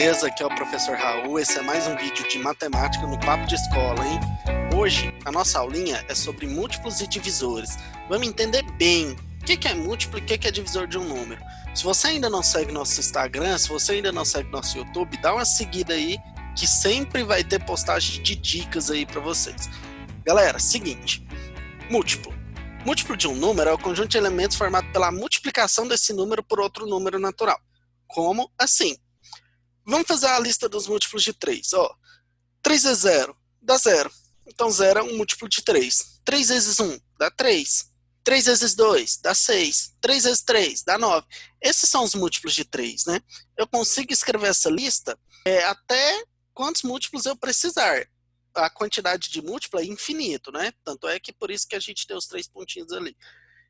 beleza? Aqui é o professor Raul, esse é mais um vídeo de matemática no Papo de Escola, hein? Hoje, a nossa aulinha é sobre múltiplos e divisores. Vamos entender bem o que é múltiplo e o que é divisor de um número. Se você ainda não segue nosso Instagram, se você ainda não segue nosso YouTube, dá uma seguida aí, que sempre vai ter postagem de dicas aí para vocês. Galera, seguinte, múltiplo. Múltiplo de um número é o conjunto de elementos formado pela multiplicação desse número por outro número natural. Como assim? Vamos fazer a lista dos múltiplos de 3. 3 vezes 0 dá 0. Então 0 é um múltiplo de 3. 3 vezes 1 dá 3. 3 vezes 2 dá 6. 3 vezes 3 dá 9. Esses são os múltiplos de 3, né? Eu consigo escrever essa lista até quantos múltiplos eu precisar. A quantidade de múltiplo é infinito, né? Tanto é que por isso que a gente tem os 3 pontinhos ali.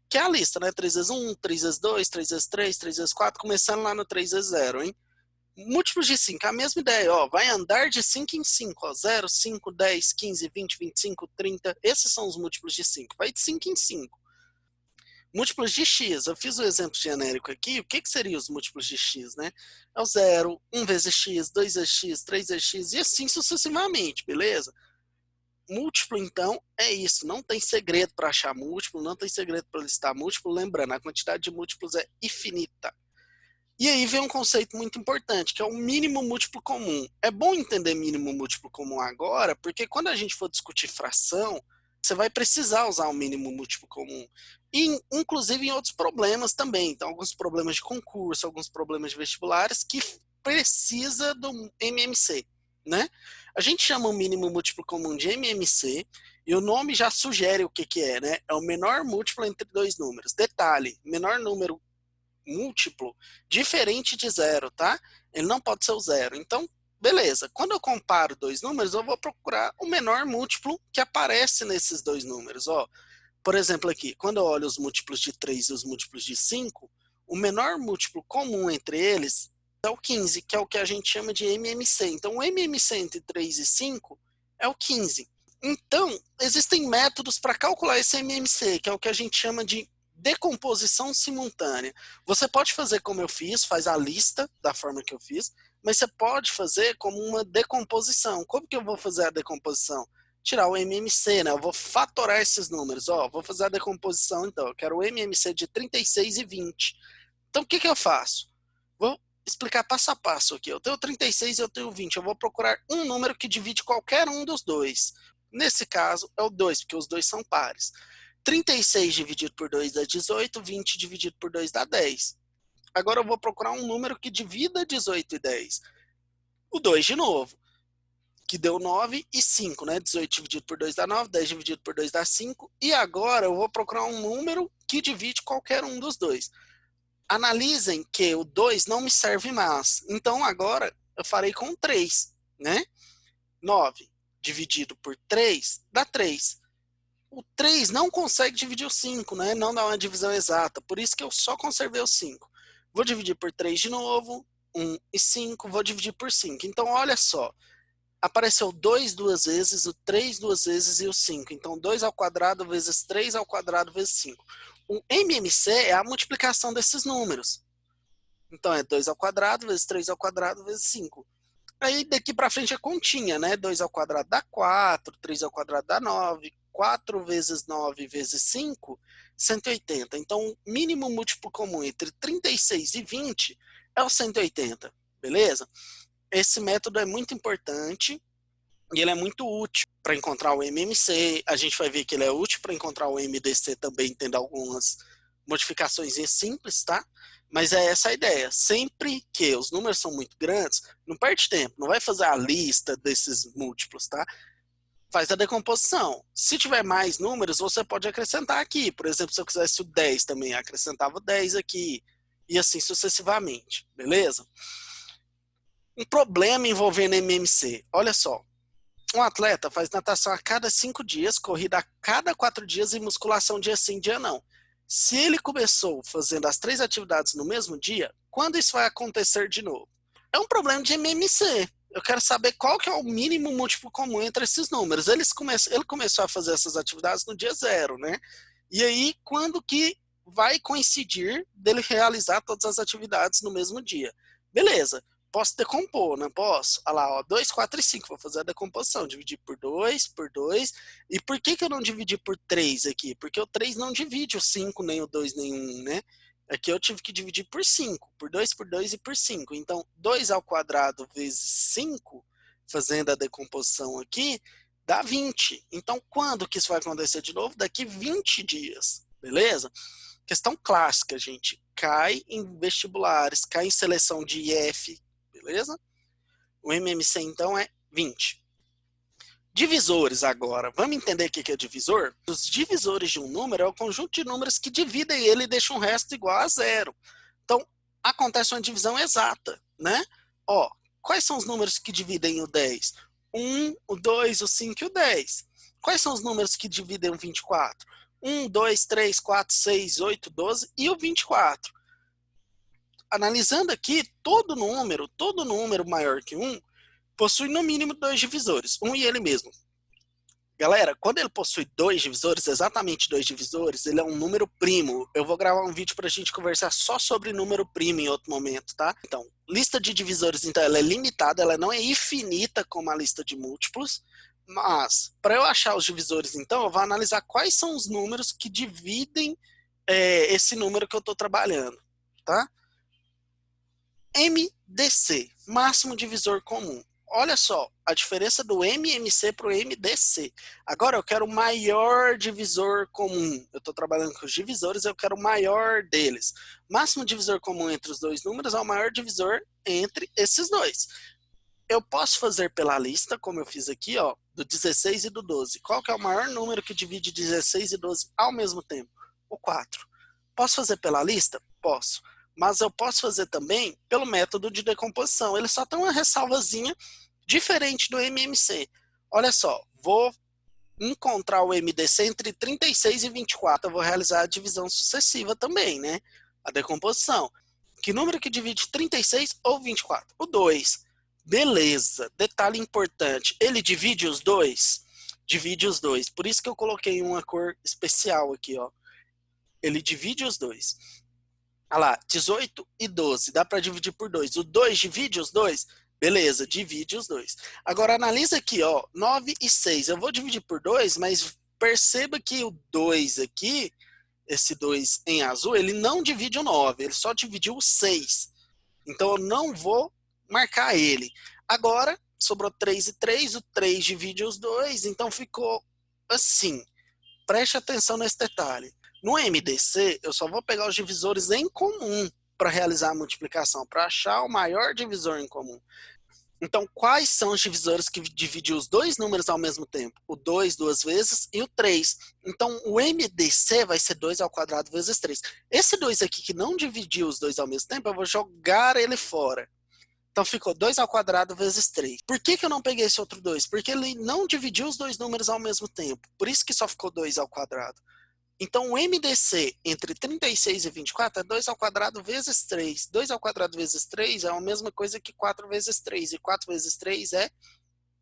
Que é a lista, né? 3 vezes 1, 3 vezes 2, 3 vezes 3, 3 vezes 4, começando lá no 3 vezes 0, hein? Múltiplos de 5, a mesma ideia, vai andar de 5 em 5, 0, 5, 10, 15, 20, 25, 30, esses são os múltiplos de 5, vai de 5 em 5. Múltiplos de x, eu fiz o exemplo genérico aqui, o que seriam os múltiplos de x, né? É o 0, 1 vezes x, 2 vezes x, 3 vezes x, e assim sucessivamente, beleza? Múltiplo, então, é isso, não tem segredo para achar múltiplo, não tem segredo para listar múltiplo, lembrando, a quantidade de múltiplos é infinita. E aí vem um conceito muito importante, que é o mínimo múltiplo comum. É bom entender mínimo múltiplo comum agora, porque quando a gente for discutir fração, você vai precisar usar o mínimo múltiplo comum. E, inclusive, em outros problemas também. Então, alguns problemas de concurso, alguns problemas de vestibulares, que precisa do MMC, né? A gente chama o mínimo múltiplo comum de MMC, e o nome já sugere o que é, né? É o menor múltiplo entre dois números. Detalhe, menor número múltiplo diferente de zero, tá? Ele não pode ser o zero. Então, beleza. Quando eu comparo dois números, eu vou procurar o menor múltiplo que aparece nesses dois números. Por exemplo, aqui, quando eu olho os múltiplos de 3 e os múltiplos de 5, o menor múltiplo comum entre eles é o 15, que é o que a gente chama de MMC. Então, o MMC entre 3 e 5 é o 15. Então, existem métodos para calcular esse MMC, que é o que a gente chama de decomposição simultânea. Você pode fazer como eu fiz, faz a lista da forma que eu fiz, mas você pode fazer como uma decomposição. Como que eu vou fazer a decomposição? Tirar o MMC, né? Eu vou fatorar esses números. Vou fazer a decomposição, então. Eu quero o MMC de 36 e 20. Então, o que eu faço? Vou explicar passo a passo aqui. Eu tenho 36 e eu tenho 20. Eu vou procurar um número que divide qualquer um dos dois. Nesse caso, é o 2, porque os dois são pares. 36 dividido por 2 dá 18, 20 dividido por 2 dá 10. Agora eu vou procurar um número que divida 18 e 10. O 2 de novo, que deu 9 e 5, né? 18 dividido por 2 dá 9, 10 dividido por 2 dá 5. E agora eu vou procurar um número que divide qualquer um dos dois. Analisem que o 2 não me serve mais. Então agora eu farei com 3, né? 9 dividido por 3 dá 3. O 3 não consegue dividir o 5, né? Não dá uma divisão exata. Por isso que eu só conservei o 5. Vou dividir por 3 de novo. 1 e 5. Vou dividir por 5. Então, olha só. Apareceu 2 duas vezes, o 3 duas vezes e o 5. Então, 2 ao quadrado vezes 3 ao quadrado vezes 5. O MMC é a multiplicação desses números. Então, é 2 ao quadrado vezes 3 ao quadrado vezes 5. Aí, daqui para frente é continha, né? 2 ao quadrado dá 4, 3 ao quadrado dá 9, 4 vezes 9 vezes 5, 180. Então, o mínimo múltiplo comum entre 36 e 20 é o 180, beleza? Esse método é muito importante e ele é muito útil para encontrar o MMC. A gente vai ver que ele é útil para encontrar o MDC também, tendo algumas modificações simples, tá? Mas é essa a ideia. Sempre que os números são muito grandes, não perde tempo, não vai fazer a lista desses múltiplos, tá? Faz a decomposição. Se tiver mais números, você pode acrescentar aqui. Por exemplo, se eu quisesse o 10 também, acrescentava o 10 aqui. E assim sucessivamente, beleza? Um problema envolvendo MMC. Olha só. Um atleta faz natação a cada 5 dias, corrida a cada 4 dias e musculação dia sim, dia não. Se ele começou fazendo as 3 atividades no mesmo dia, quando isso vai acontecer de novo? É um problema de MMC. Eu quero saber qual que é o mínimo múltiplo comum entre esses números. Ele começou a fazer essas atividades no dia 0, né? E aí, quando que vai coincidir dele realizar todas as atividades no mesmo dia? Beleza. posso decompor, não posso? Olha lá, ó, 2, 4 e 5. Vou fazer a decomposição. Dividir por 2, por 2. E por que eu não dividi por 3 aqui? Porque o 3 não divide o 5, nem o 2, nem o 1, né? Aqui eu tive que dividir por 5. Por 2 e por 5. Então, 2 ao quadrado vezes 5, fazendo a decomposição aqui, dá 20. Então, quando que isso vai acontecer de novo? Daqui 20 dias, beleza? Questão clássica, gente. Cai em vestibulares, cai em seleção de IF, beleza? O MMC, então, é 20. Divisores, agora. Vamos entender o que é divisor? Os divisores de um número é o conjunto de números que dividem ele e deixam o resto igual a zero. Então, acontece uma divisão exata, né? Ó, quais são os números que dividem o 10? 1, o 2, o 5 e o 10. Quais são os números que dividem o 24? 1, 2, 3, 4, 6, 8, 12 e o 24. Analisando aqui, todo número maior que 1 possui no mínimo 2 divisores, 1 e ele mesmo. Galera, quando ele possui 2 divisores, exatamente 2 divisores, ele é um número primo. Eu vou gravar um vídeo para a gente conversar só sobre número primo em outro momento, tá? Então, lista de divisores, então, ela é limitada, ela não é infinita como a lista de múltiplos, mas, para eu achar os divisores, então, eu vou analisar quais são os números que dividem esse número que eu estou trabalhando, tá? MDC, máximo divisor comum. Olha só, a diferença do MMC para o MDC. Agora eu quero o maior divisor comum. Eu estou trabalhando com os divisores, eu quero o maior deles. Máximo divisor comum entre os dois números é o maior divisor entre esses dois. Eu posso fazer pela lista, como eu fiz aqui, ó, do 16 e do 12. Qual que é o maior número que divide 16 e 12 ao mesmo tempo? O 4. Posso fazer pela lista? Posso. Mas eu posso fazer também pelo método de decomposição. Ele só tem uma ressalvazinha diferente do MMC. Olha só, vou encontrar o MDC entre 36 e 24. Eu vou realizar a divisão sucessiva também, né? A decomposição. Que número que divide 36 ou 24? O 2. Beleza. Detalhe importante. Ele divide os dois? Divide os dois. Por isso que eu coloquei uma cor especial aqui, ó. Ele divide os dois. Olha lá, 18 e 12. Dá para dividir por 2. O 2 divide os dois? Beleza, divide os dois. Agora, analisa aqui, ó, 9 e 6. Eu vou dividir por 2, mas perceba que o 2 aqui, esse 2 em azul, ele não divide o 9, ele só dividiu o 6. Então, eu não vou marcar ele. Agora, sobrou 3 e 3, o 3 divide os dois, então ficou assim. Preste atenção nesse detalhe. No MDC, eu só vou pegar os divisores em comum para realizar a multiplicação, para achar o maior divisor em comum. Então, quais são os divisores que dividem os dois números ao mesmo tempo? O 2 duas vezes e o 3. Então, o MDC vai ser 2 ao quadrado vezes 3. Esse 2 aqui que não dividiu os dois ao mesmo tempo, eu vou jogar ele fora. Então, ficou 2 ao quadrado vezes 3. Por que eu não peguei esse outro 2? Porque ele não dividiu os dois números ao mesmo tempo. Por isso que só ficou 2 ao quadrado. Então, o MDC entre 36 e 24 é 2 ao quadrado vezes 3. 2 ao quadrado vezes 3 é a mesma coisa que 4 vezes 3. E 4 vezes 3 é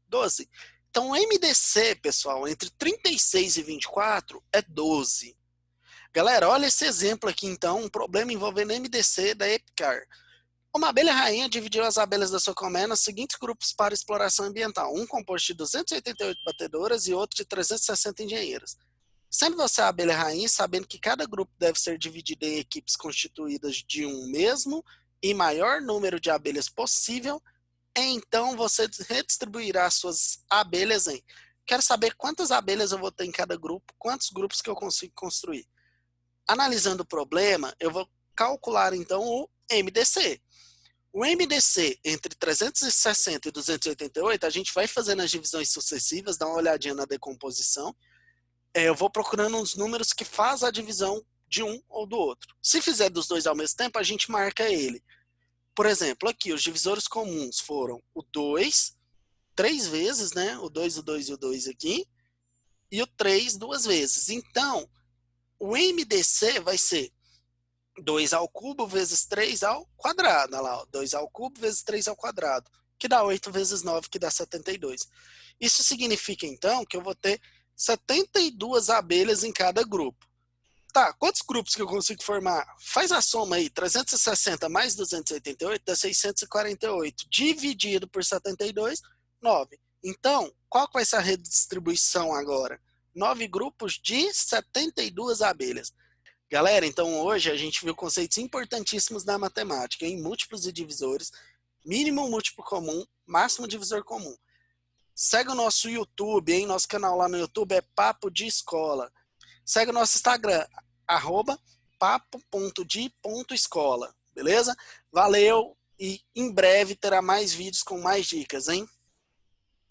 12. Então, o MDC, pessoal, entre 36 e 24 é 12. Galera, olha esse exemplo aqui, então. Um problema envolvendo MDC da Epcar. Uma abelha rainha dividiu as abelhas da sua colmeia nos seguintes grupos para exploração ambiental. Um composto de 288 batedoras e outro de 360 engenheiras. Sendo você a abelha rainha, sabendo que cada grupo deve ser dividido em equipes constituídas de um mesmo e maior número de abelhas possível, então você redistribuirá suas abelhas em... Quero saber quantas abelhas eu vou ter em cada grupo, quantos grupos que eu consigo construir. Analisando o problema, eu vou calcular então o MDC. O MDC entre 360 e 288, a gente vai fazendo as divisões sucessivas, dá uma olhadinha na decomposição. Eu vou procurando uns números que fazem a divisão de um ou do outro. Se fizer dos dois ao mesmo tempo, a gente marca ele. Por exemplo, aqui, os divisores comuns foram o 2, 3 vezes, né? O 2 e o 2 aqui. E o 3 duas vezes. Então, o MDC vai ser 2 ao cubo vezes 3 ao quadrado. Olha lá, ó, 2 ao cubo vezes 3 ao quadrado. Que dá 8 vezes 9, que dá 72. Isso significa, então, que eu vou ter 72 abelhas em cada grupo. Tá, quantos grupos que eu consigo formar? Faz a soma aí, 360 mais 288 dá 648, dividido por 72, 9. Então, qual que vai ser a redistribuição agora? 9 grupos de 72 abelhas. Galera, então hoje a gente viu conceitos importantíssimos da matemática, em múltiplos e divisores, mínimo múltiplo comum, máximo divisor comum. Segue o nosso YouTube, hein? Nosso canal lá no YouTube é Papo de Escola. Segue o nosso Instagram, @papo.de.escola, beleza? Valeu e em breve terá mais vídeos com mais dicas, hein?